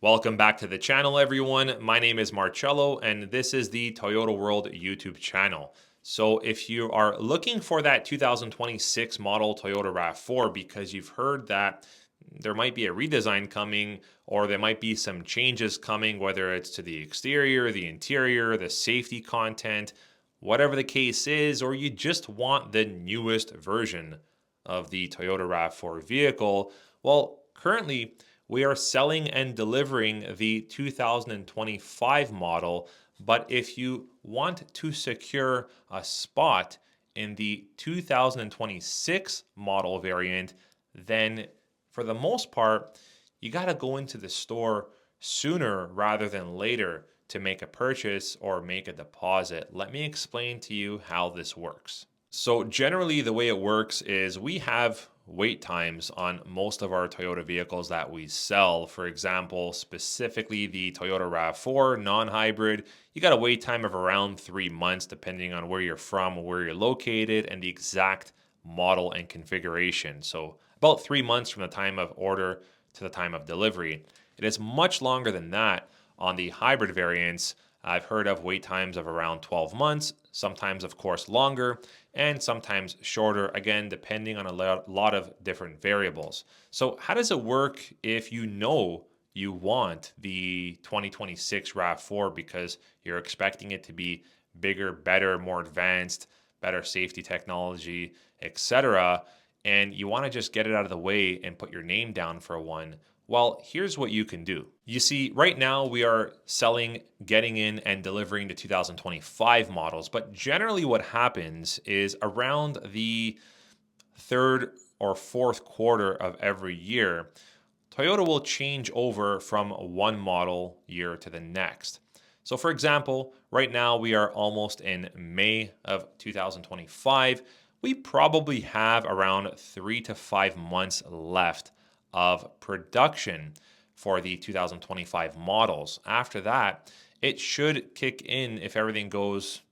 Welcome back to the channel, everyone. My name is Marcello, and this is the Toyota World YouTube channel. So if you are looking for that 2026 model Toyota RAV4 because you've heard that there might be a redesign coming or there might be some changes coming, whether it's to the exterior, the interior, the safety content, whatever the case is, or you just want the newest version of the Toyota RAV4 vehicle, well, currently we are selling and delivering the 2025 model, but if you want to secure a spot in the 2026 model variant, then for the most part, you got to go into the store sooner rather than later to make a purchase or make a deposit. Let me explain to you how this works. So generally the way it works is we have wait times on most of our Toyota vehicles that we sell. For example, specifically the Toyota RAV4 non-hybrid, you got a wait time of around 3 months depending on where you're from, where you're located, and the exact model and configuration. So about 3 months from the time of order to the time of delivery. It is much longer than that on the hybrid variants. I've heard of wait times of around 12 months, sometimes of course longer, and sometimes shorter, again, depending on a lot of different variables. So how does it work if you know you want the 2026 RAV4 because you're expecting it to be bigger, better, more advanced, better safety technology, etc., and you want to just get it out of the way and put your name down for one? Well, here's what you can do. You see, right now we are selling, getting in, and delivering the 2025 models, but generally what happens is around the third or fourth quarter of every year, Toyota will change over from one model year to the next. So for example, right now we are almost in May of 2025. We probably have around 3 to 5 months left of production for the 2025 models. After that, it should kick in, if everything goes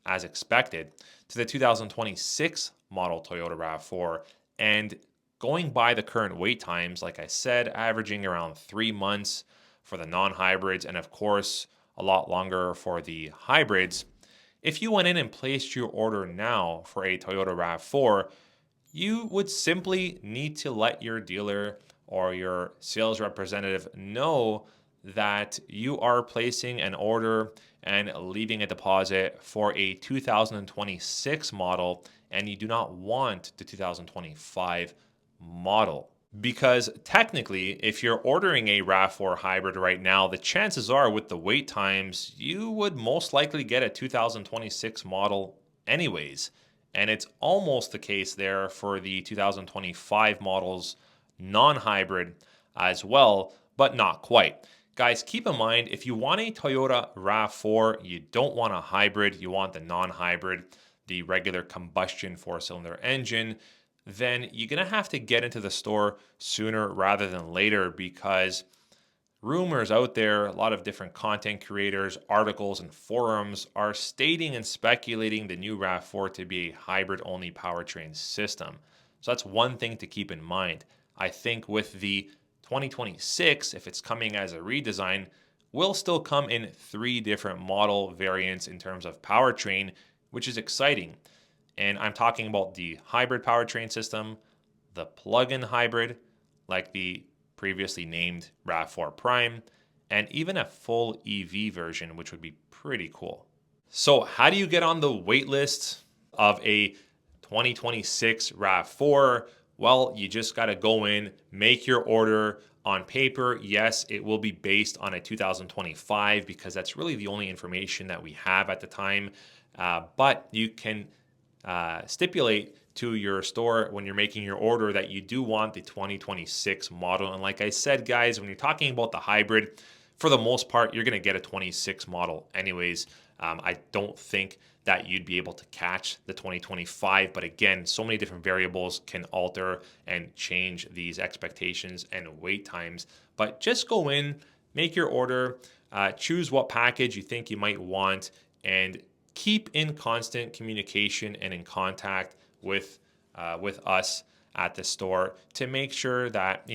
as expected, to the 2026 model Toyota RAV4. And going by the current wait times, like I said, averaging around 3 months for the non-hybrids, and of course, a lot longer for the hybrids. If you went in and placed your order now for a Toyota RAV4, you would simply need to let your dealer or your sales representative know that you are placing an order and leaving a deposit for a 2026 model and you do not want the 2025 model. Because technically, if you're ordering a RAV4 hybrid right now, the chances are with the wait times, you would most likely get a 2026 model anyways. And it's almost the case there for the 2025 models non-hybrid as well, but not quite. Guys, keep in mind, if you want a Toyota RAV4, you don't want a hybrid, you want the non-hybrid, the regular combustion four-cylinder engine, then you're going to have to get into the store sooner rather than later because rumors out there, a lot of different content creators, articles, and forums are stating and speculating the new RAV4 to be a hybrid-only powertrain system. So that's one thing to keep in mind. I think with the 2026, if it's coming as a redesign, will still come in 3 different model variants in terms of powertrain, which is exciting. And I'm talking about the hybrid powertrain system, the plug-in hybrid, like the previously named RAV4 Prime, and even a full EV version, which would be pretty cool. So how do you get on the wait list of a 2026 RAV4? Well, you just got to go in, make your order. On paper, yes, it will be based on a 2025 because that's really the only information that we have at the time. But you can stipulate to your store when you're making your order that you do want the 2026 model. And like I said, guys, when you're talking about the hybrid, for the most part, you're going to get a 26 model anyways. I don't think that you'd be able to catch the 2025. But again, so many different variables can alter and change these expectations and wait times. But just go in, make your order, choose what package you think you might want, and keep in constant communication and in contact with us at the store to make sure that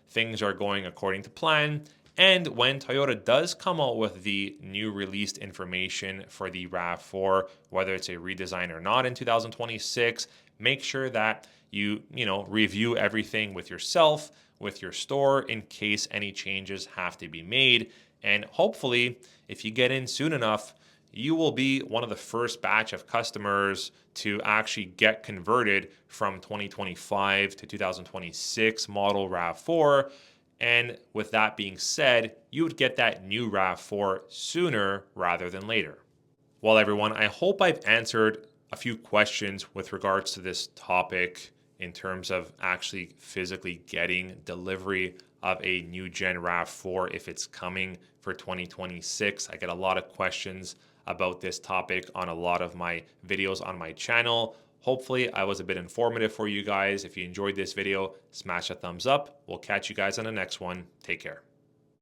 things are going according to plan And when Toyota does come out with the new released information for the RAV4, whether it's a redesign or not in 2026, make sure that you review everything with yourself, with your store in case any changes have to be made. And hopefully, if you get in soon enough, you will be one of the first batch of customers to actually get converted from 2025 to 2026 model RAV4. And with that being said, you would get that new RAV4 sooner rather than later. Well, everyone, I hope I've answered a few questions with regards to this topic in terms of actually physically getting delivery of a new Gen RAV4 if it's coming for 2026. I get a lot of questions about this topic on a lot of my videos on my channel. Hopefully, I was a bit informative for you guys. If you enjoyed this video, smash a thumbs up. We'll catch you guys on the next one. Take care.